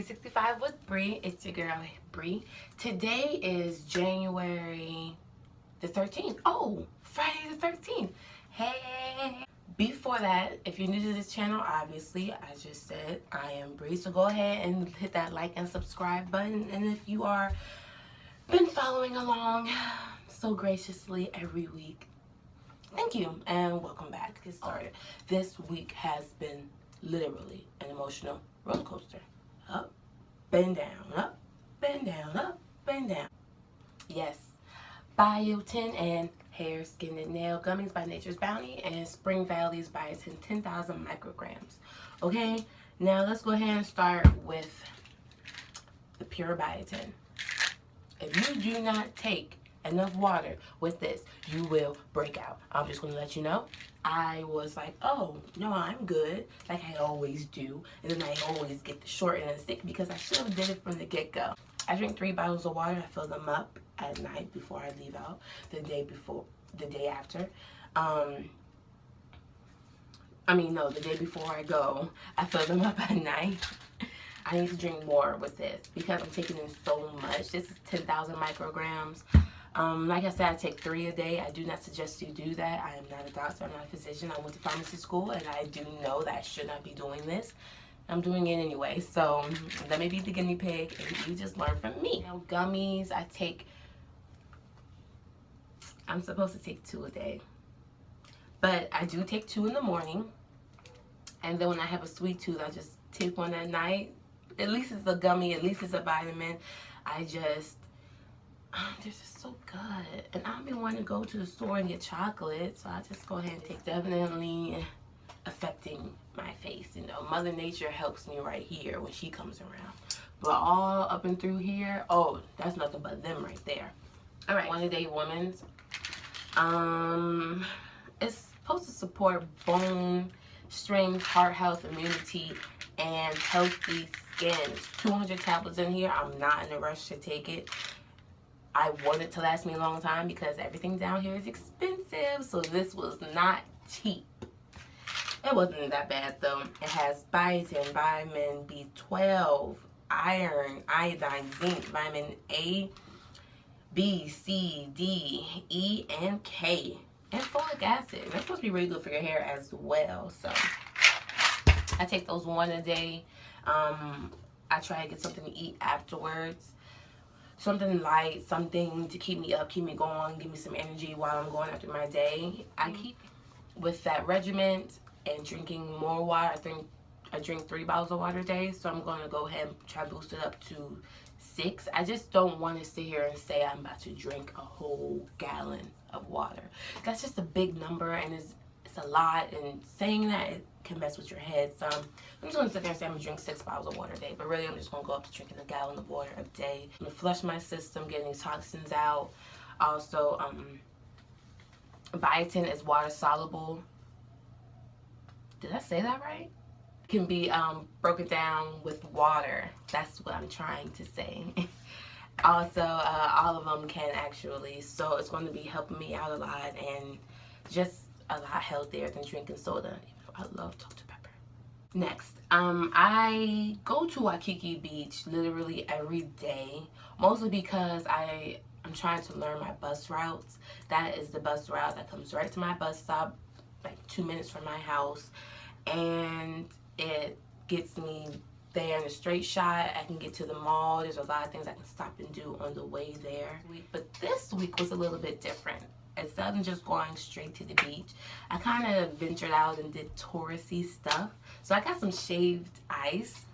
365 with Bree. It's your girl Bree. Today is January the 13th. Oh, Friday the 13th. Hey. Before that, if you're new to this channel, obviously, I just said I am Bree. So go ahead and hit that like and subscribe button. And if you are been following along so graciously every week, thank you and welcome back. Let's get started. This week has been literally an emotional roller coaster. Up and down, up and down, up and down. Yes, Biotin and Hair, Skin, and Nail Gummies by Nature's Bounty and Spring Valley's Biotin 10,000 micrograms. Okay, now let's go ahead and start with the pure Biotin. If you do not take enough water with this, you will break out. I'm just going to let you know. I was like, oh, no, I'm good, like I always do. And then I always get the short end of the stick because I should have did it from the get-go. I drink 3 bottles of water. I fill them up at night before I leave out. The day after. The day before I go, I fill them up at night. I need to drink more with this because I'm taking in so much. This is 10,000 micrograms. Like I said, I take 3 a day. I do not suggest you do that. I am not a doctor. I'm not a physician. I went to pharmacy school, and I do know that I should not be doing this. I'm doing it anyway. So let me be the guinea pig, and you just learn from me. Now, gummies, I'm supposed to take 2 a day. But I do take 2 in the morning. And then when I have a sweet tooth, I just take 1 at night. At least it's a gummy. At least it's a vitamin. They're just so good. And I've been wanting to go to the store and get chocolate, so I just go ahead and take. Definitely affecting my face. You know, Mother Nature helps me right here when she comes around. But all up and through here, oh, that's nothing but them right there. All right, 1 a day women's. It's supposed to support bone strength, heart health, immunity, and healthy skin. It's 200 tablets in here. I'm not in a rush to take it. I want it to last me a long time because everything down here is expensive, so this was not cheap. It wasn't that bad though. It has biotin, vitamin B12, iron, iodine, zinc, vitamin A, B, C, D, E, and K, and folic acid. That's supposed to be really good for your hair as well. So I take those 1 a day. I try to get something to eat afterwards. Something light, something to keep me up, keep me going, give me some energy while I'm going after my day. I keep with that regiment and drinking more water. I drink 3 bottles of water a day, so I'm going to go ahead and try to boost it up to 6. I just don't want to sit here and say I'm about to drink a whole gallon of water. That's just a big number, and it's a lot, and saying that, it can mess with your head. So I'm just going to sit there and say I'm going to drink 6 bottles of water a day, but really I'm just going to go up to drinking a gallon of water a day. I'm going to flush my system, get any toxins out. Also, biotin is water soluble. Did I say that right? Can be broken down with water. That's what I'm trying to say. Also, all of them can actually, so it's going to be helping me out a lot and just a lot healthier than drinking soda. I love Dr. Pepper. Next, I go to Waikiki Beach literally every day, mostly because I'm trying to learn my bus routes. That is the bus route that comes right to my bus stop, like 2 minutes from my house, and it gets me there in a straight shot. I can get to the mall. There's a lot of things I can stop and do on the way there. But this week was a little bit different. Instead of just going straight to the beach, I kind of ventured out and did touristy stuff. So I got some shaved ice.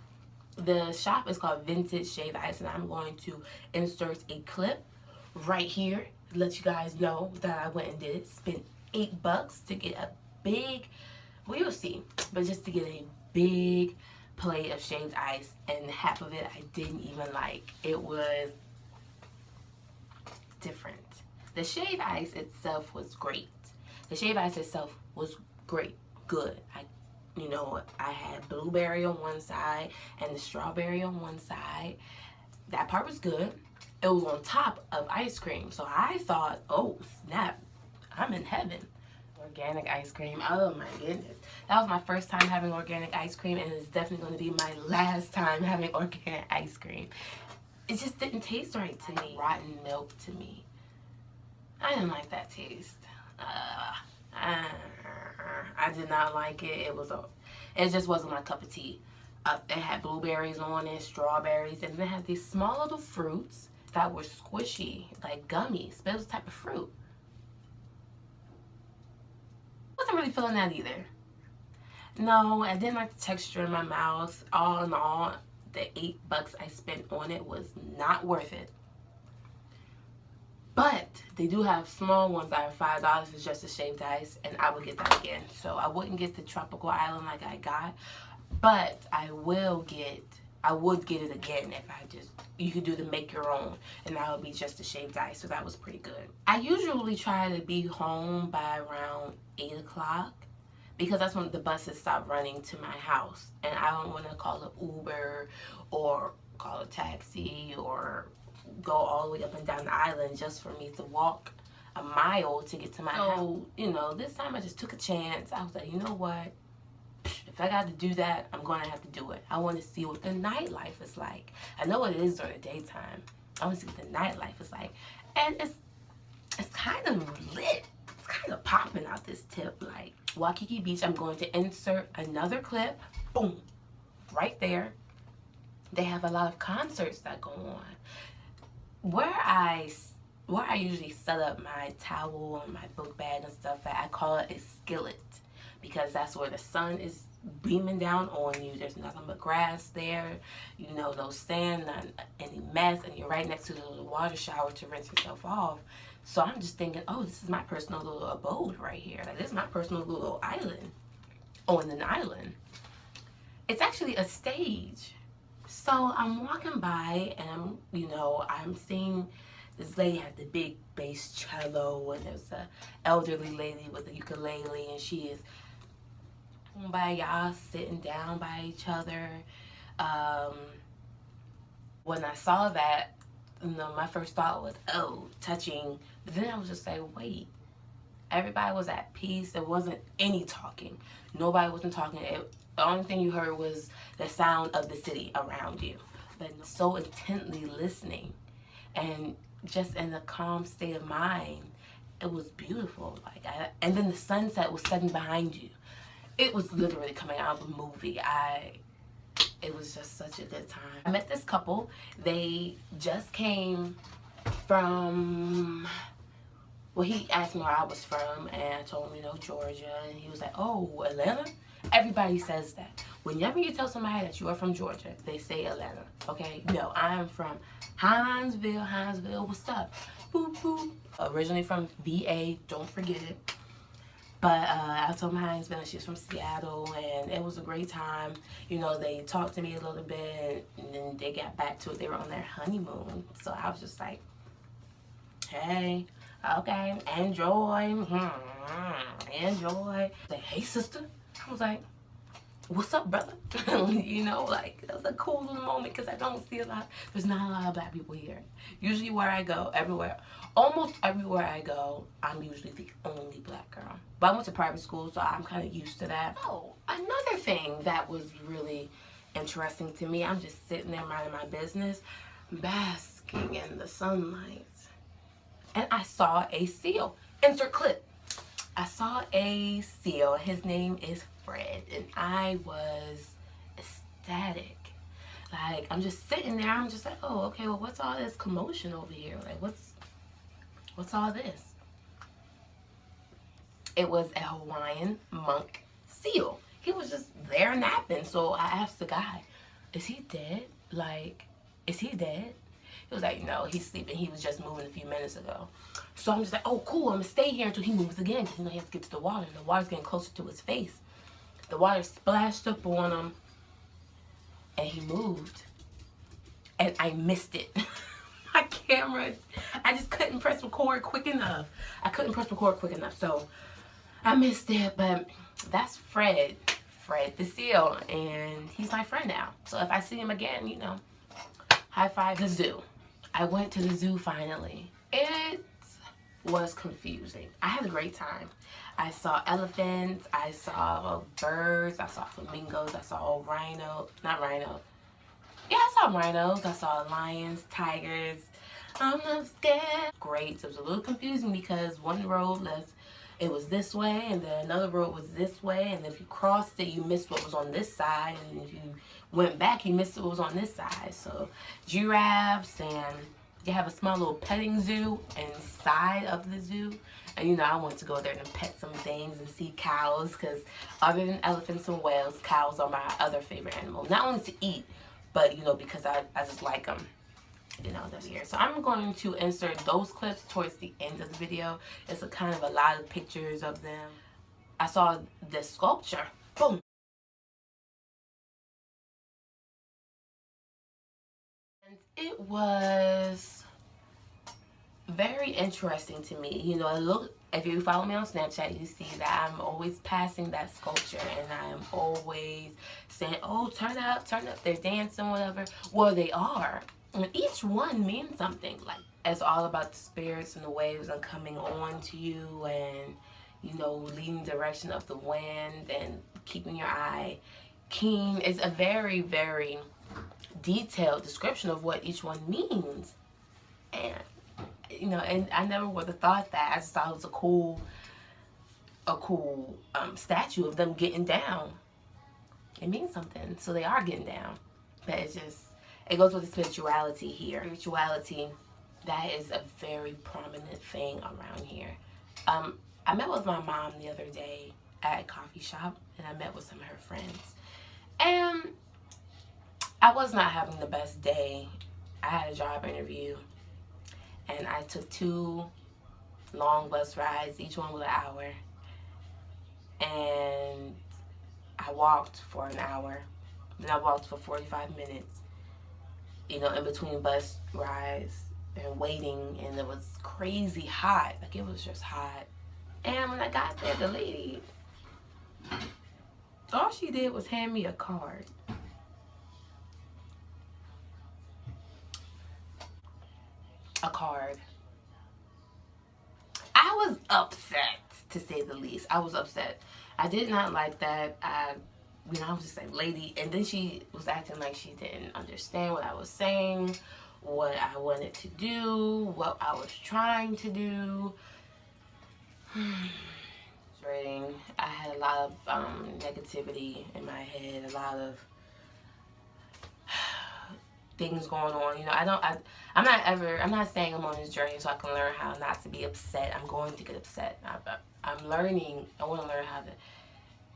The shop is called Vintage Shaved Ice, and I'm going to insert a clip right here to let you guys know that I went and did it. Spent $8 to get a big, well, you'll see, but just to get a big plate of shaved ice, and half of it I didn't even like. It was different. The shaved ice itself was great. The shaved ice itself was great, good. I had blueberry on one side and the strawberry on one side. That part was good. It was on top of ice cream. So I thought, oh snap, I'm in heaven. Organic ice cream. Oh my goodness. That was my first time having organic ice cream, and it's definitely going to be my last time having organic ice cream. It just didn't taste right to me. Rotten milk to me. I didn't like that taste. I did not like it. It just wasn't my cup of tea. It had blueberries on it, strawberries, and then it had these small little fruits that were squishy, like gummies, but it was a type of fruit. Wasn't really feeling that either. No, I didn't like the texture in my mouth. All in all, the $8 I spent on it was not worth it. But they do have small ones that are $5. It's just a shaved ice, and I would get that again. So I wouldn't get the tropical island like I got, but I would get it again if you could do the make your own, and that would be just a shaved ice. So that was pretty good. I usually try to be home by around 8 o'clock because that's when the buses stop running to my house, and I don't want to call an Uber or call a taxi or go all the way up and down the island just for me to walk a mile to get to my house. So, you know, this time I just took a chance. I was like, you know what? If I got to do that, I'm going to have to do it. I want to see what the nightlife is like. I know what it is during the daytime. I want to see what the nightlife is like. And it's kind of lit. It's kind of popping out this tip. Like, Waikiki Beach, I'm going to insert another clip. Boom. Right there. They have a lot of concerts that go on. Where I usually set up my towel and my book bag and stuff, I call it a skillet, because that's where the sun is beaming down on you. There's nothing but grass there, you know, no sand, not any mess, and you're right next to the little water shower to rinse yourself off. So I'm just thinking, oh, this is my personal little abode right here. Like, this is my personal little island on an island. It's actually a stage. So I'm walking by, and I'm seeing this lady had the big bass cello, and there's an elderly lady with a ukulele, and she is by y'all sitting down by each other. When I saw that, my first thought was, oh, touching. But then I was just like, wait. Everybody was at peace. There wasn't any talking. Nobody wasn't talking. The only thing you heard was the sound of the city around you. But so intently listening and just in a calm state of mind, it was beautiful. And then the sunset was setting behind you. It was literally coming out of a movie. It was just such a good time. I met this couple. They just came from, well, he asked me where I was from, and I told him, Georgia, and he was like, oh, Atlanta? Everybody says that. Whenever you tell somebody that you are from Georgia, they say Atlanta, okay? No, I am from Hinesville, what's up? Boop, boop. Originally from VA, don't forget it. But I told my husband she's from Seattle, and it was a great time. They talked to me a little bit, and then they got back to it. They were on their honeymoon. So I was just like, hey, okay, enjoy. Enjoy. Like, hey, sister. I was like, what's up, brother? That was a cool little moment because I don't see there's not a lot of black people here. Usually where I go, almost everywhere I go, I'm usually the only black girl. But I went to private school, so I'm kind of used to that. Oh, another thing that was really interesting to me, I'm just sitting there minding my business, basking in the sunlight. And I saw a seal. Insert clip. I saw a seal. His name is Fred, and I was ecstatic. Like, I'm just sitting there. I'm just like, oh, okay, well, what's all this commotion over here? Like, what's all this? It was a Hawaiian monk seal. He was just there napping. So I asked the guy, is he dead? Like, is he dead? He was like, no, he's sleeping. He was just moving a few minutes ago. So I'm just like, oh, cool. I'm going to stay here until he moves again. Because, he has to get to the water. And the water's getting closer to his face. The water splashed up on him. And he moved. And I missed it. My camera, I just couldn't press record quick enough. So I missed it. But that's Fred the seal. And he's my friend now. So if I see him again, high five the zoo. I went to the zoo finally. It's was confusing. I had a great time. I saw elephants, I saw birds, I saw flamingos, I saw not rhino. Yeah, I saw rhinos, I saw lions, tigers. I'm not scared. Great. So it was a little confusing because one road it was this way, and then another road was this way, and if you crossed it, you missed what was on this side, and if you went back, you missed what was on this side. So giraffes, and they have a small little petting zoo inside of the zoo. And you know, I want to go there and pet some things and see cows, because other than elephants and whales, cows are my other favorite animal. Not only to eat, but you know, because I just like them. You know, that's here. So I'm going to insert those clips towards the end of the video. It's a kind of a lot of pictures of them. I saw this sculpture. Boom. And it was very interesting to me. You know, if you follow me on Snapchat, you see that I'm always passing that sculpture, and I am always saying, oh, turn up, they're dancing, whatever. Well, they are. And each one means something. Like, it's all about the spirits and the waves and coming on to you, and you know, leading direction of the wind and keeping your eye keen. It's a very, very detailed description of what each one means. And you know, and I never would have thought that. I just thought it was a cool statue of them getting down. It means something. So they are getting down. But it's just, it goes with the spirituality here. Spirituality, that is a very prominent thing around here. I met with my mom the other day at a coffee shop, and I met with some of her friends. And I was not having the best day. I had a job interview, and I took 2 long bus rides. Each one was an hour. And I walked for an hour. Then I walked for 45 minutes. You know, in between bus rides and waiting, and it was crazy hot. Like, it was just hot. And when I got there, the lady, all she did was hand me a card. A card. I was upset, to say the least. I was upset. I did not like that. I was just like, lady, and then she was acting like she didn't understand what I was saying, what I wanted to do, what I was trying to do. I had a lot of negativity in my head, a lot of things going on. You know, I'm not saying I'm on this journey so I can learn how not to be upset. I'm going to get upset. I'm learning. I want to learn how to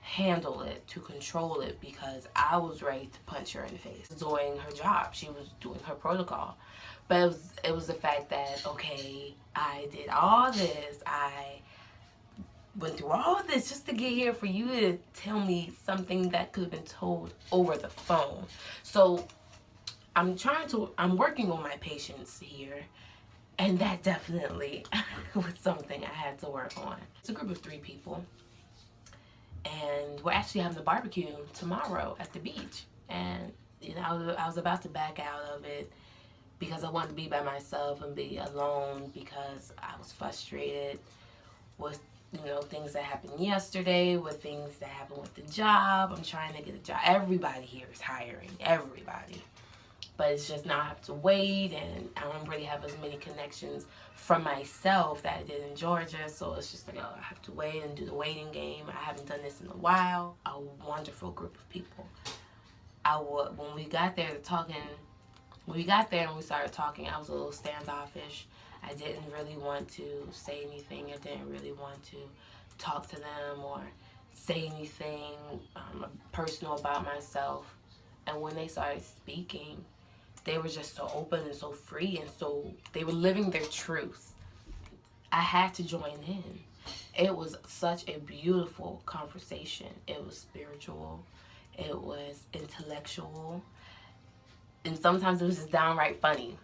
handle it, to control it, because I was ready to punch her in the face. Doing her job, she was doing her protocol, but it was the fact that, okay, I did all this, I went through all this just to get here for you to tell me something that could have been told over the phone. So I'm working on my patience here, and that definitely was something I had to work on. It's a group of 3 people. And we're actually having a barbecue tomorrow at the beach. And you know, I was about to back out of it because I wanted to be by myself and be alone, because I was frustrated with, you know, things that happened yesterday, with things that happened with the job. I'm trying to get a job. Everybody here is hiring. Everybody. But it's just now I have to wait, and I don't really have as many connections from myself that I did in Georgia. So it's just like, oh, I have to wait and do the waiting game. I haven't done this in a while. A wonderful group of people. When we got there and we started talking, I was a little standoffish. I didn't really want to say anything. I didn't really want to talk to them or say anything personal about myself. And when they started speaking, they were just so open and so free, and so they were living their truth. I had to join in. It was such a beautiful conversation. It was spiritual. It was intellectual. And sometimes it was just downright funny.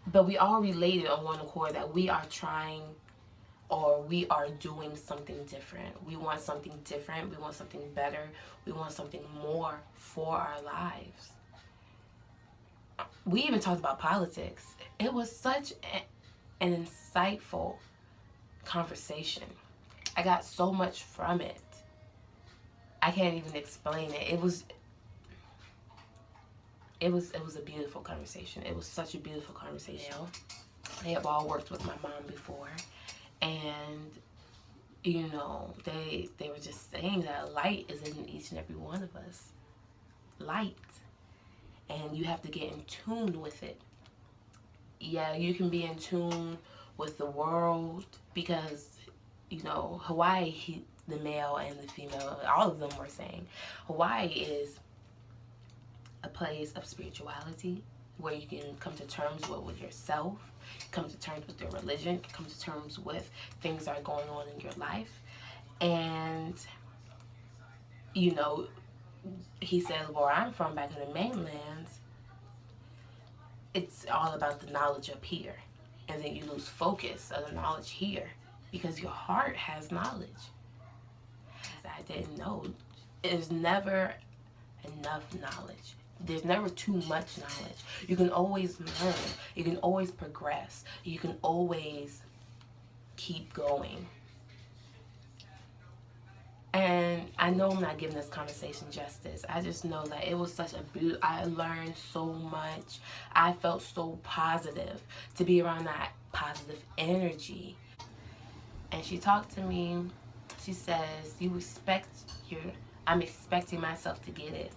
But we all related on one accord that we are trying, or we are doing something different. We want something different. We want something better. We want something more for our lives. We even talked about politics. It was such an insightful conversation. I got so much from it. I can't even explain it. It was a beautiful conversation. It was such a beautiful conversation. They have all worked with my mom before, and you know, they were just saying that light is in each and every one of us. Light. And you have to get in tune with it. Yeah, you can be in tune with the world because, you know, Hawaii, the male and the female, all of them were saying, Hawaii is a place of spirituality where you can come to terms with yourself, come to terms with your religion, come to terms with things that are going on in your life. And, you know, he says, where I'm from, back in the mainland, it's all about the knowledge up here. And then you lose focus of the knowledge here because your heart has knowledge. I didn't know. There's never enough knowledge. There's never too much knowledge. You can always learn. You can always progress. You can always keep going. And I know I'm not giving this conversation justice. I just know that it was such a beautiful, I learned so much. I felt so positive to be around that positive energy. And she talked to me. She says, I'm expecting myself to get it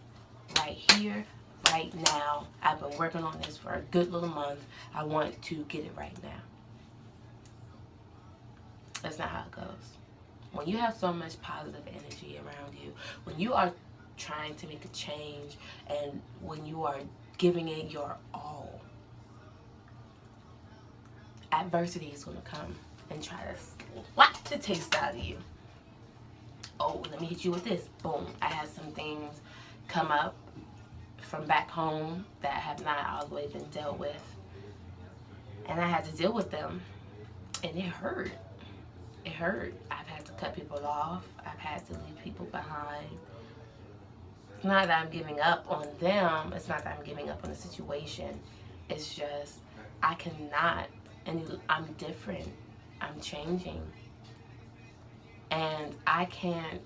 right here, right now. I've been working on this for a good little month. I want to get it right now. That's not how it goes. When you have so much positive energy around you, when you are trying to make a change, and when you are giving it your all, adversity is going to come and try to slap the taste out of you. Oh, let me hit you with this. Boom. I had some things come up from back home that have not all the way been dealt with. And I had to deal with them. And it hurt. It hurt. I've had to cut people off. I've had to leave people behind. It's not that I'm giving up on them. It's not that I'm giving up on the situation. It's just I cannot. And I'm different. I'm changing. And I can't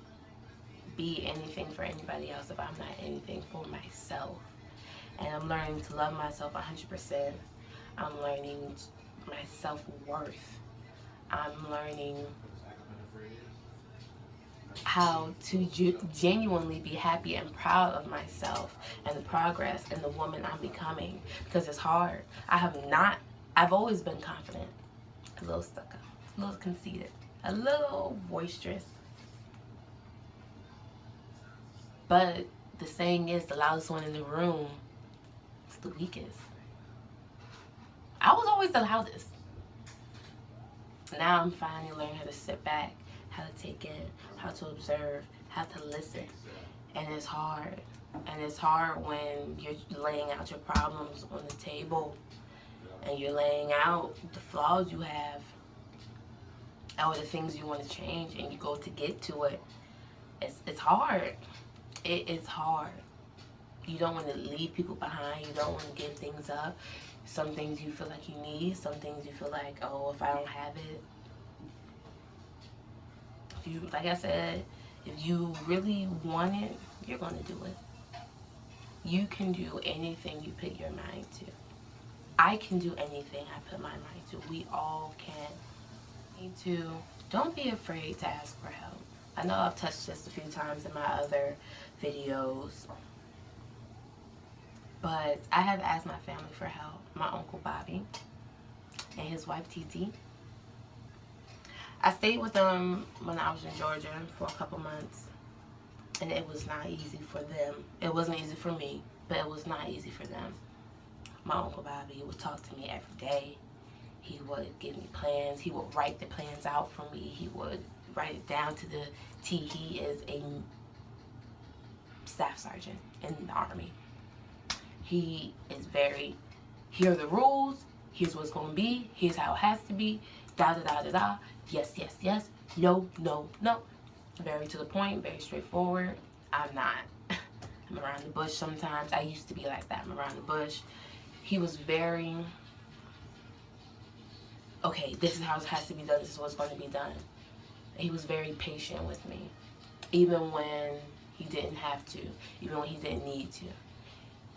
be anything for anybody else if I'm not anything for myself. And I'm learning to love myself 100%. I'm learning my self-worth. I'm learning how to genuinely be happy and proud of myself and the progress and the woman I'm becoming, because it's hard. I've always been confident, a little stuck up, a little conceited, a little boisterous. But the saying is, the loudest one in the room is the weakest. I was always the loudest. Now I'm finally learning how to sit back, how to take in, how to observe, how to listen. And it's hard. And it's hard when you're laying out your problems on the table and you're laying out the flaws you have or the things you want to change, and you go to get to it. It's hard. It is hard. You don't want to leave people behind. You don't want to give things up. Some things you feel like you need. Some things you feel like, oh, if I don't have it. If you, like I said, if you really want it, you're going to do it. You can do anything you put your mind to. I can do anything I put my mind to. We all can. Don't be afraid to ask for help. I know I've touched this a few times in my other videos, but I have asked my family for help. My Uncle Bobby and his wife Titi. I stayed with them when I was in Georgia for a couple months, and it was not easy for them. It wasn't easy for me, but it was not easy for them. My Uncle Bobby would talk to me every day. He would give me plans. He would write the plans out for me. He would write it down to the T. He is a staff sergeant in the Army. He is very, here are the rules, here's what's going to be, here's how it has to be, da da da da da, yes, yes, yes, no, no, no. Very to the point, very straightforward. I'm not. I'm around the bush sometimes. I used to be like that. I'm around the bush. He was very okay, this is how it has to be done, this is what's going to be done. He was very patient with me, even when he didn't have to, even when he didn't need to,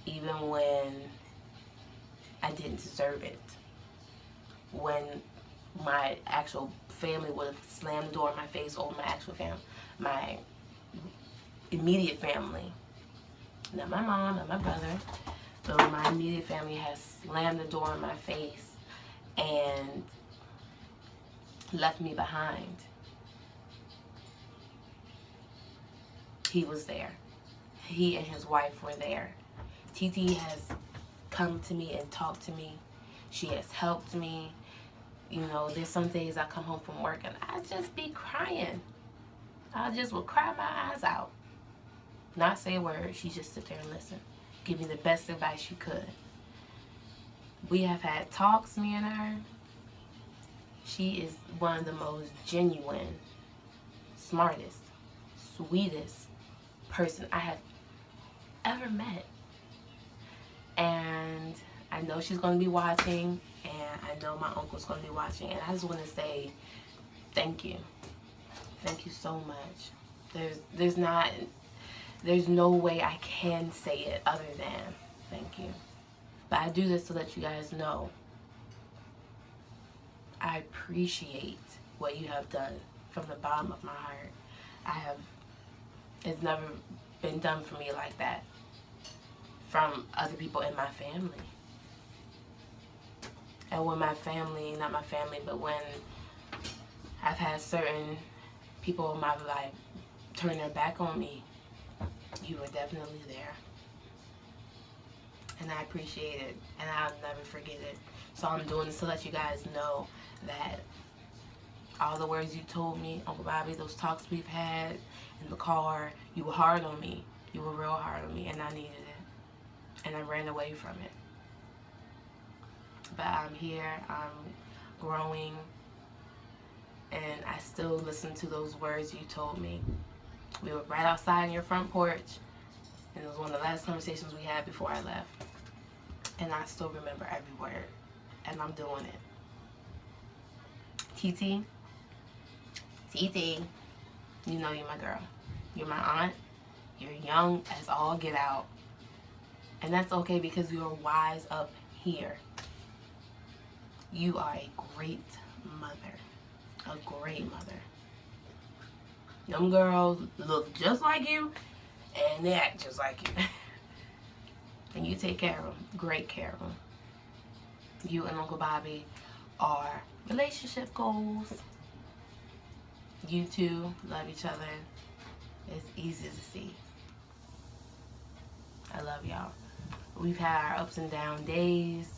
even when I didn't deserve it. When my actual family would have slammed the door in my face, or my actual family, my immediate family, not my mom, not my brother, but my immediate family has slammed the door in my face and left me behind. He was there. He and his wife were there. TT has come to me and talked to me. She has helped me. You know, there's some days I come home from work and I just be crying. I just would cry my eyes out. Not say a word. She just sit there and listen. Give me the best advice she could. We have had talks, me and her. She is one of the most genuine, smartest, sweetest person I have ever met. And I know she's going to be watching, and I know my uncle's going to be watching, and I just want to say thank you. Thank you so much. There's no way I can say it other than thank you. But I do this to let you guys know I appreciate what you have done from the bottom of my heart. It's never been done for me like that from other people in my family. And when my family, not my family, but when I've had certain people in my life turn their back on me, you were definitely there. And I appreciate it, and I'll never forget it. So I'm doing this to let you guys know that all the words you told me, Uncle Bobby, those talks we've had in the car, you were hard on me. You were real hard on me, and I needed it. And I ran away from it. But I'm here, I'm growing, and I still listen to those words you told me. We were right outside on your front porch, and it was one of the last conversations we had before I left. And I still remember every word, and I'm doing it. TT, you know you're my girl. You're my aunt. You're young as all get out. And that's okay because you're wise up here. You are a great mother. A great mother. Them girls look just like you and they act just like you. And you take care of them. Great care of them. You and Uncle Bobby are relationship goals. You two love each other. It's easy to see. I love y'all. We've had our ups and down days.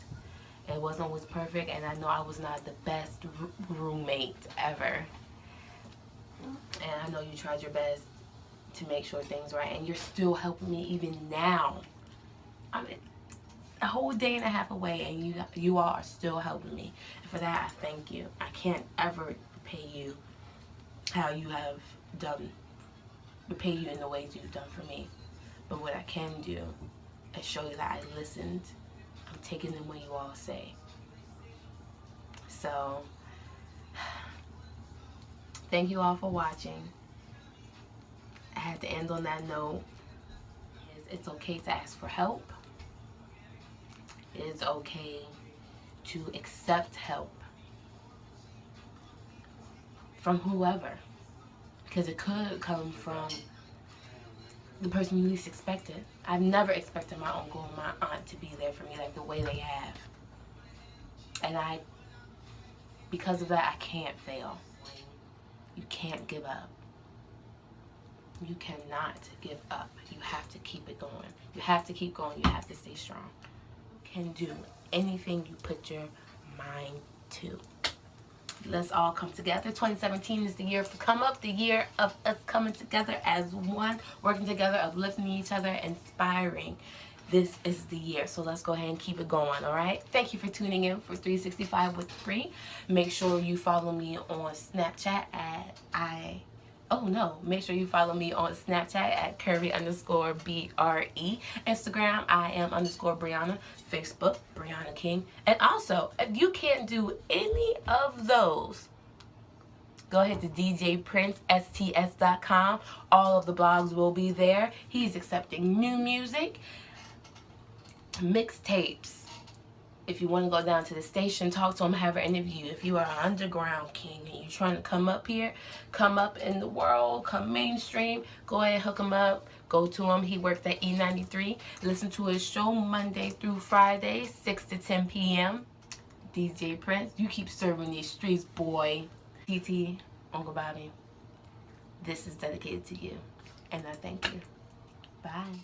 It wasn't always perfect, and I know I was not the best roommate ever. And I know you tried your best to make sure things are right, and you're still helping me even now. I mean, a whole day and a half away, and you all are still helping me. And for that, I thank you. I can't ever repay you how you have done, repay you in the ways you've done for me. But what I can do is show you that I listened. I'm taking in what you all say. So, thank you all for watching. I had to end on that note. It's okay to ask for help. It's okay to accept help from whoever, because it could come from the person you least expected. I've never expected my uncle and my aunt to be there for me like the way they have. And because of that, I can't fail. You can't give up. You cannot give up. You have to keep it going. You have to keep going. You have to stay strong. You can do anything you put your mind to. Let's all come together. 2017 is the year to come up, the year of us coming together as one, working together, uplifting each other, inspiring. This is the year. So let's go ahead and keep it going, all right? Thank you for tuning in for 365 with Bree. Make sure you follow me on Snapchat at Oh no, make sure you follow me on Snapchat at Curry_BRE. Instagram, I am _Brianna. Facebook, Brianna King. And also, if you can't do any of those, go ahead to djprincests.com. All of the blogs will be there. He's accepting new music, mixtapes. If you want to go down to the station, talk to him, have an interview. If you are an underground king and you're trying to come up here, come up in the world, come mainstream, go ahead and hook him up. Go to him. He works at E93. Listen to his show Monday through Friday, 6 to 10 p.m. DJ Prince, you keep serving these streets, boy. TT, Uncle Bobby, this is dedicated to you. And I thank you. Bye.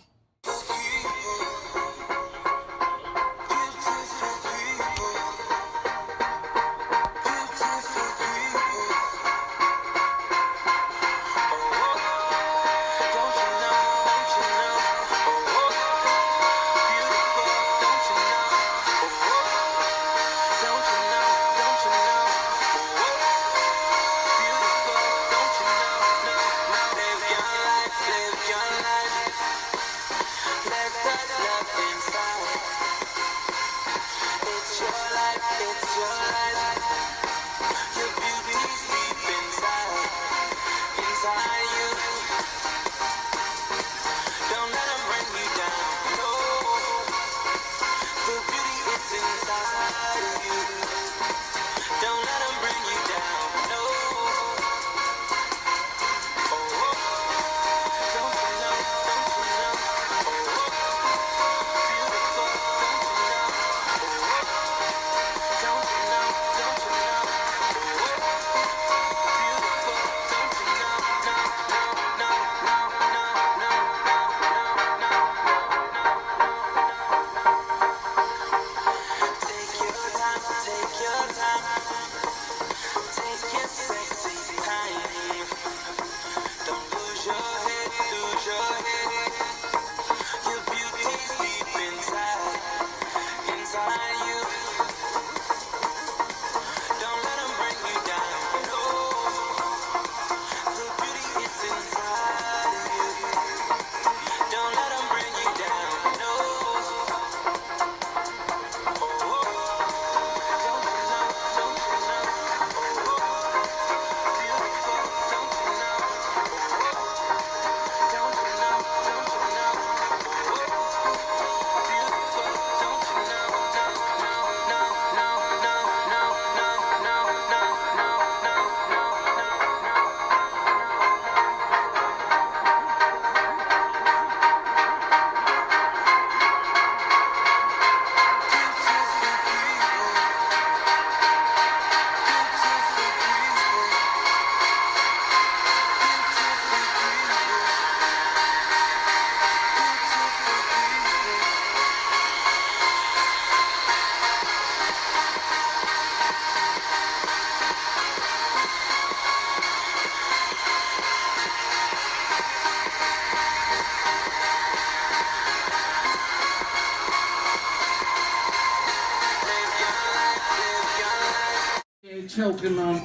Choking on,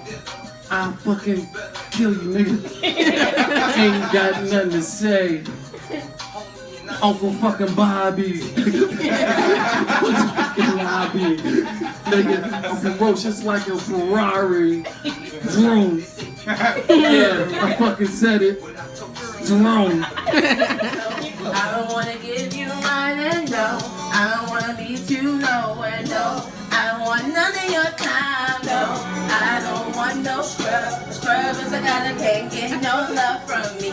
I'll fucking kill you, nigga. Ain't got nothing to say. Uncle fucking Bobby. What's the fucking lobby? Nigga, I'm ferocious like a Ferrari. Drone. Yeah, I fucking said it. Drone. I don't wanna give you mine and no. I don't wanna beat you nowhere, no. I don't want none of your time, no. I don't want no scrub. Scrubbers, I gotta can't get no love from me.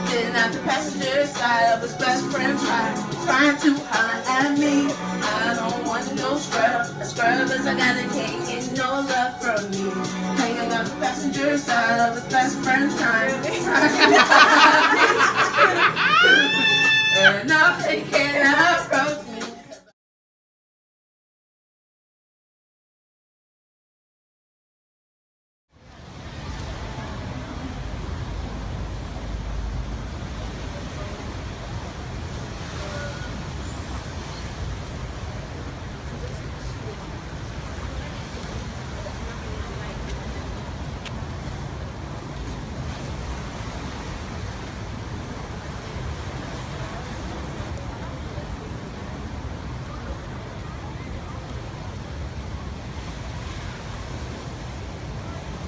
Sitting at the passenger side of his best friend's ride, trying to holler at me. I don't want no scrub. Scrubbers, I gotta can't get no love from me. Hanging on the passenger side of his best friend's ride, and I'm taking up from